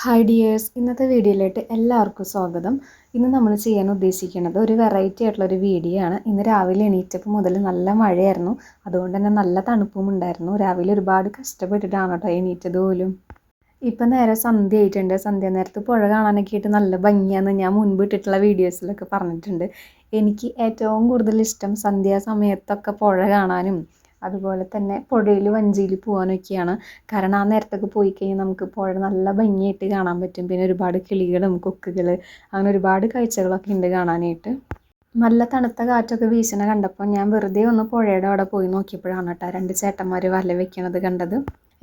Hi dears, ഇന്നത്തെ വീഡിയോയിലോട്ട് എല്ലാവർക്കും സ്വാഗതം. ഇന്ന് നമ്മൾ ചെയ്യാൻ ഉദ്ദേശിക്കുന്നത് ഒരു വെറൈറ്റി ആയിട്ടുള്ളൊരു വീഡിയോ ആണ്. ഇന്ന് രാവിലെ എണീറ്റപ്പോൾ മുതൽ നല്ല മഴയായിരുന്നു, അതുകൊണ്ട് തന്നെ നല്ല തണുപ്പും ഉണ്ടായിരുന്നു. രാവിലെ ഒരുപാട് കഷ്ടപ്പെട്ടിട്ടാണ് കേട്ടോ എണീറ്റത് പോലും. ഇപ്പം നേരെ സന്ധ്യ ആയിട്ടുണ്ട്. സന്ധ്യ നേരത്ത് പുഴ കാണാനൊക്കെ ആയിട്ട് നല്ല ഭംഗിയാണെന്ന് ഞാൻ മുൻപ് ഇട്ടിട്ടുള്ള വീഡിയോസിലൊക്കെ പറഞ്ഞിട്ടുണ്ട്. എനിക്ക് ഏറ്റവും കൂടുതൽ ഇഷ്ടം സന്ധ്യാസമയത്തൊക്കെ പുഴ കാണാനും അതുപോലെ തന്നെ പുഴയിൽ വഞ്ചിയിൽ പോകാനൊക്കെയാണ്. കാരണം ആ നേരത്തൊക്കെ പോയി കഴിഞ്ഞാൽ നമുക്ക് പുഴ നല്ല ഭംഗിയായിട്ട് കാണാൻ പറ്റും. പിന്നെ ഒരുപാട് കിളികളും കൊക്കുകൾ അങ്ങനെ ഒരുപാട് കാഴ്ചകളൊക്കെ ഉണ്ട് കാണാനായിട്ട്. നല്ല തണുത്ത കാറ്റൊക്കെ വീശണ കണ്ടപ്പോൾ ഞാൻ വെറുതെ ഒന്ന് പുഴയുടെ അവിടെ പോയി നോക്കിയപ്പോഴാണ് കേട്ടോ രണ്ട് ചേട്ടന്മാർ വല വെക്കണത് കണ്ടത്.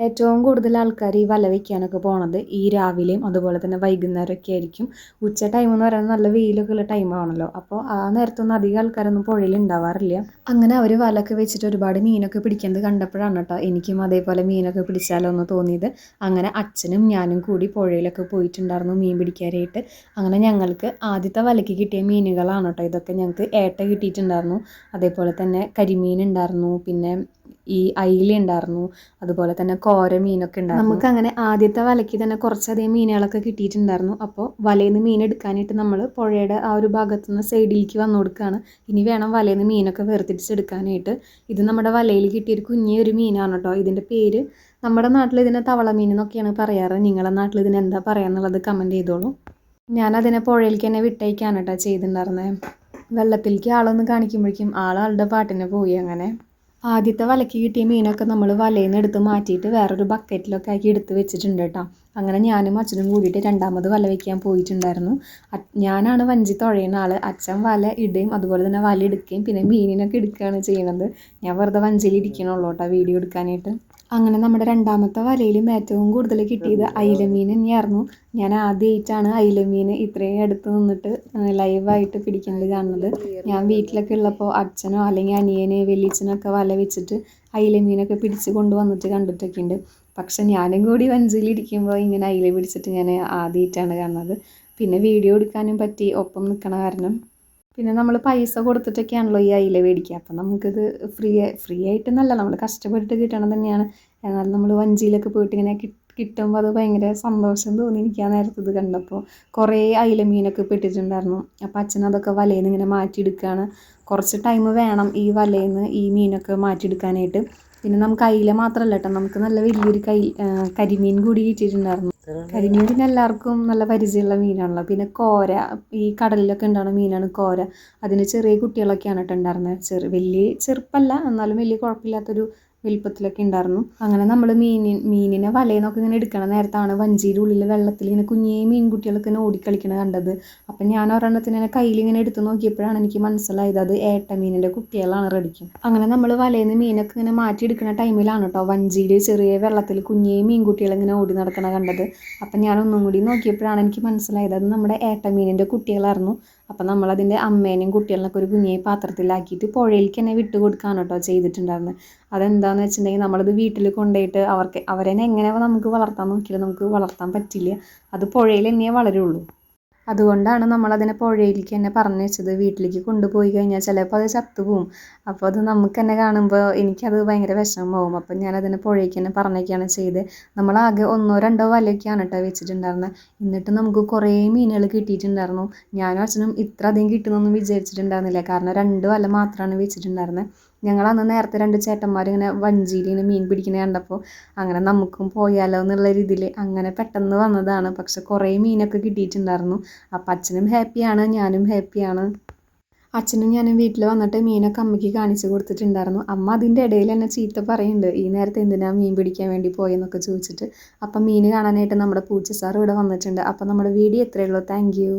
ഏറ്റവും കൂടുതൽ ആൾക്കാർ ഈ വല വയ്ക്കാനൊക്കെ പോണത് ഈ രാവിലെയും അതുപോലെ തന്നെ വൈകുന്നേരമൊക്കെ ആയിരിക്കും. ഉച്ച ടൈം എന്ന് പറയുന്നത് നല്ല വെയിലൊക്കെ ഉള്ള ടൈമാണല്ലോ, അപ്പോൾ ആ നേരത്തൊന്നും അധികം ആൾക്കാരൊന്നും പുഴയിൽ ഉണ്ടാവാറില്ല. അങ്ങനെ അവർ വലയൊക്കെ വെച്ചിട്ട് ഒരുപാട് മീനൊക്കെ പിടിക്കുന്നത് കണ്ടപ്പോഴാണ് കേട്ടോ എനിക്കും അതേപോലെ മീനൊക്കെ പിടിച്ചാലോ എന്ന് തോന്നിയത്. അങ്ങനെ അച്ഛനും ഞാനും കൂടി പുഴയിലൊക്കെ പോയിട്ടുണ്ടായിരുന്നു മീൻ പിടിക്കാനായിട്ട്. അങ്ങനെ ഞങ്ങൾക്ക് ആദ്യത്തെ വലയ്ക്ക് കിട്ടിയ മീനുകളാണ് കേട്ടോ ഇതൊക്കെ. ഞങ്ങൾക്ക് ഏട്ട കിട്ടിയിട്ടുണ്ടായിരുന്നു, അതേപോലെ തന്നെ കരിമീൻ ഉണ്ടായിരുന്നു, പിന്നെ ഈ അയില ഉണ്ടായിരുന്നു, അതുപോലെ തന്നെ കോര മീനൊക്കെ ഉണ്ടായിരുന്നു. നമുക്ക് അങ്ങനെ ആദ്യത്തെ വലയ്ക്ക് തന്നെ കുറച്ചധികം മീനുകളൊക്കെ കിട്ടിയിട്ടുണ്ടായിരുന്നു. അപ്പോൾ വലയിൽ നിന്ന് മീൻ എടുക്കാനായിട്ട് നമ്മൾ പുഴയുടെ ആ ഒരു ഭാഗത്തു നിന്ന് സൈഡിലേക്ക് വന്നു കൊടുക്കുകയാണ്. ഇനി വേണം വലയിൽ നിന്ന് മീനൊക്കെ വേർതിരിച്ചെടുക്കാനായിട്ട്. ഇത് നമ്മുടെ വലയിൽ കിട്ടിയൊരു കുഞ്ഞൊരു മീനാണ് കേട്ടോ. ഇതിൻ്റെ പേര് നമ്മുടെ നാട്ടിൽ ഇതിനെ തവള മീൻ എന്നൊക്കെയാണ് പറയാറ്. നിങ്ങളുടെ നാട്ടിൽ ഇതിന് എന്താ പറയുക എന്നുള്ളത് കമൻറ്റ് ചെയ്തോളൂ. ഞാനതിനെ പുഴയിലേക്ക് തന്നെ വിട്ടയക്കാണ് കേട്ടോ ചെയ്തിട്ടുണ്ടായിരുന്നത്. വെള്ളത്തിലേക്ക് ആളൊന്ന് കാണിക്കുമ്പോഴേക്കും ആളുടെ പാട്ടിന് പോയി. അങ്ങനെ ആദ്യത്തെ വലയ്ക്ക് കിട്ടിയ മീനൊക്കെ നമ്മൾ വലയിൽ നിന്ന് എടുത്ത് മാറ്റിയിട്ട് വേറൊരു ബക്കറ്റിലൊക്കെ ആക്കി എടുത്ത് വെച്ചിട്ടുണ്ട് കേട്ടോ. അങ്ങനെ ഞാനും അച്ഛനും കൂടിയിട്ട് രണ്ടാമത് വല വയ്ക്കാൻ പോയിട്ടുണ്ടായിരുന്നു. ഞാനാണ് വഞ്ചി തുഴയുന്ന ആൾ. അച്ഛൻ വല ഇടുകയും അതുപോലെ തന്നെ വല എടുക്കുകയും പിന്നെ മീനിനൊക്കെ എടുക്കുകയാണ് ചെയ്യുന്നത്. ഞാൻ വെറുതെ വഞ്ചിയിൽ ഇരിക്കണുള്ളൂ കേട്ടോ വീഡിയോ എടുക്കാനായിട്ട്. അങ്ങനെ നമ്മുടെ രണ്ടാമത്തെ വലയിലും ഏറ്റവും കൂടുതൽ കിട്ടിയത് അയിലമീൻ തന്നെയായിരുന്നു. ഞാൻ ആദ്യമായിട്ടാണ് അയിലമീൻ ഇത്രയും അടുത്ത് നിന്നിട്ട് ലൈവായിട്ട് പിടിക്കുന്നത് കാണുന്നത്. ഞാൻ വീട്ടിലൊക്കെ ഉള്ളപ്പോൾ അച്ഛനോ അല്ലെങ്കിൽ അനിയന് വലിയച്ഛനൊക്കെ വല വെച്ചിട്ട് അയിലമീനൊക്കെ പിടിച്ച് കൊണ്ടുവന്നിട്ട് കണ്ടിട്ടൊക്കെ ഉണ്ട്. പക്ഷെ ഞാനും കൂടി വഞ്ചിയിലിരിക്കുമ്പോൾ ഇങ്ങനെ അയില പിടിച്ചിട്ട് ഞാൻ ആദ്യമായിട്ടാണ് കാണുന്നത്. പിന്നെ വീഡിയോ എടുക്കാനും പറ്റി ഒപ്പം നിൽക്കണ കാരണം. പിന്നെ നമ്മൾ പൈസ കൊടുത്തിട്ടൊക്കെയാണല്ലോ ഈ അയില മേടിക്കുക. അപ്പം നമുക്കിത് ഫ്രീ ആയിട്ടെന്നല്ല, നമ്മൾ കഷ്ടപ്പെട്ടിട്ട് കിട്ടണം തന്നെയാണ്. എന്നാലും നമ്മൾ വഞ്ചിയിലൊക്കെ പോയിട്ട് ഇങ്ങനെ കിട്ടുമ്പോൾ അത് ഭയങ്കര സന്തോഷം തോന്നി എനിക്ക് ആ നേരത്തെ ഇത് കണ്ടപ്പോൾ. കുറേ അയില മീനൊക്കെ പെട്ടിട്ടുണ്ടായിരുന്നു. അപ്പോൾ അച്ഛൻ അതൊക്കെ വലയിൽ നിന്ന് ഇങ്ങനെ മാറ്റിയെടുക്കുകയാണ്. കുറച്ച് ടൈം വേണം ഈ വലയിൽ നിന്ന് ഈ മീനൊക്കെ മാറ്റിയെടുക്കാനായിട്ട്. പിന്നെ നമുക്ക് അയില മാത്രമല്ല കേട്ടോ, നമുക്ക് നല്ല വലിയൊരു കരിമീൻ കൂടി കിട്ടിയിട്ടുണ്ടായിരുന്നു. കരിമീൻ പിന്നെ എല്ലാവർക്കും നല്ല പരിചയമുള്ള മീനാണല്ലോ. പിന്നെ കോര, ഈ കടലിലൊക്കെ ഉണ്ടാകുന്ന മീനാണ് കോര. അതിന് ചെറിയ കുട്ടികളൊക്കെയാണ് കേട്ടോ ഉണ്ടായിരുന്നത്. വലിയ ചെറുപ്പമല്ല, എന്നാലും വലിയ കുഴപ്പമില്ലാത്തൊരു വലിപ്പത്തിലൊക്കെ ഉണ്ടായിരുന്നു. അങ്ങനെ നമ്മൾ മീനിനെ വലയിൽ നിന്നൊക്കെ ഇങ്ങനെ എടുക്കണ നേരത്താണ് വഞ്ചിയുടെ ഉള്ളിൽ വെള്ളത്തിൽ ഇങ്ങനെ കുഞ്ഞേ മീൻകുട്ടികളൊക്കെ ഇങ്ങനെ ഓടിക്കളിക്കണ കണ്ടത്. അപ്പം ഞാൻ ഒരെണ്ണത്തിന് ഇങ്ങനെ കയ്യിലിങ്ങനെ എടുത്ത് നോക്കിയപ്പോഴാണ് എനിക്ക് മനസ്സിലായത് അത് ഏട്ടമീനിൻ്റെ കുട്ടികളാണ് റെഡിക്കും. അങ്ങനെ നമ്മൾ വലയിൽ നിന്ന് മീനൊക്കെ ഇങ്ങനെ മാറ്റിയെടുക്കുന്ന ടൈമിലാണ് കേട്ടോ വഞ്ചിയിൽ ചെറിയ വെള്ളത്തിൽ കുഞ്ഞേ മീൻകുട്ടികൾ ഇങ്ങനെ ഓടി നടക്കണ കണ്ടത്. അപ്പം ഞാൻ ഒന്നും കൂടി നോക്കിയപ്പോഴാണ് എനിക്ക് മനസ്സിലായത് അത് നമ്മുടെ ഏട്ടമീനിൻ്റെ കുട്ടികളായിരുന്നു. അപ്പം നമ്മളതിൻ്റെ അമ്മേനെയും കുട്ടികളൊക്കെ ഒരു കുഞ്ഞേ പാത്രത്തിലാക്കിയിട്ട് പുഴയിലേക്ക് തന്നെ വിട്ട് കൊടുക്കുകയാണ് കേട്ടോ ചെയ്തിട്ടുണ്ടായിരുന്നത്. അതെന്താണെന്ന് വെച്ചിട്ടുണ്ടെങ്കിൽ നമ്മളത് വീട്ടിൽ കൊണ്ടുപോയിട്ട് അവരെ എങ്ങനെ നമുക്ക് വളർത്താൻ നോക്കിയാലും നമുക്ക് വളർത്താൻ പറ്റില്ല. അത് പുഴയിൽ തന്നെയേ വളരുള്ളൂ. അതുകൊണ്ടാണ് നമ്മളതിനെ പുഴയിലേക്ക് തന്നെ പറഞ്ഞു വെച്ചത്. വീട്ടിലേക്ക് കൊണ്ടുപോയി കഴിഞ്ഞാൽ ചിലപ്പോൾ അത് ചത്തുപോകും. അപ്പോൾ അത് നമുക്ക് തന്നെ കാണുമ്പോൾ എനിക്കത് ഭയങ്കര വിഷമമാവും. അപ്പം ഞാനതിനെ പുഴയ്ക്ക് തന്നെ പറഞ്ഞൊക്കെയാണ് ചെയ്തത്. നമ്മളാകെ 1-2 വലയൊക്കെയാണ് കേട്ടോ വെച്ചിട്ടുണ്ടായിരുന്നത്. എന്നിട്ട് നമുക്ക് കുറേ മീനുകൾ കിട്ടിയിട്ടുണ്ടായിരുന്നു. ഞാനും അച്ഛനും ഇത്ര അധികം കിട്ടുന്നൊന്നും വിചാരിച്ചിട്ടുണ്ടായിരുന്നില്ല. കാരണം 2 വല മാത്രമാണ് വെച്ചിട്ടുണ്ടായിരുന്നത്. ഞങ്ങളന്ന് നേരത്തെ 2 ചേട്ടന്മാർ ഇങ്ങനെ വഞ്ചിയിൽ ഇങ്ങനെ മീൻ പിടിക്കുന്നത് കണ്ടപ്പോൾ അങ്ങനെ നമുക്കും പോയാലോ എന്നുള്ള രീതിയിൽ അങ്ങനെ പെട്ടെന്ന് വന്നതാണ്. പക്ഷെ കുറേ മീനൊക്കെ കിട്ടിയിട്ടുണ്ടായിരുന്നു. അപ്പം അച്ഛനും ഹാപ്പിയാണ്, ഞാനും ഹാപ്പിയാണ്. അച്ഛനും ഞാനും വീട്ടിൽ വന്നിട്ട് മീനൊക്കെ അമ്മയ്ക്ക് കാണിച്ചു കൊടുത്തിട്ടുണ്ടായിരുന്നു. അമ്മ അതിൻ്റെ ഇടയിൽ എന്നെ ചീത്ത പറയുന്നുണ്ട്, ഈ നേരത്തെ എന്തിനാ മീൻ പിടിക്കാൻ വേണ്ടി പോയെന്നൊക്കെ ചോദിച്ചിട്ട്. അപ്പം മീൻ കാണാനായിട്ട് നമ്മുടെ പൂച്ച സാർ ഇവിടെ വന്നിട്ടുണ്ട്. അപ്പം നമ്മുടെ വീഡിയോ ഇത്രയേ ഉള്ളൂ. Thank you.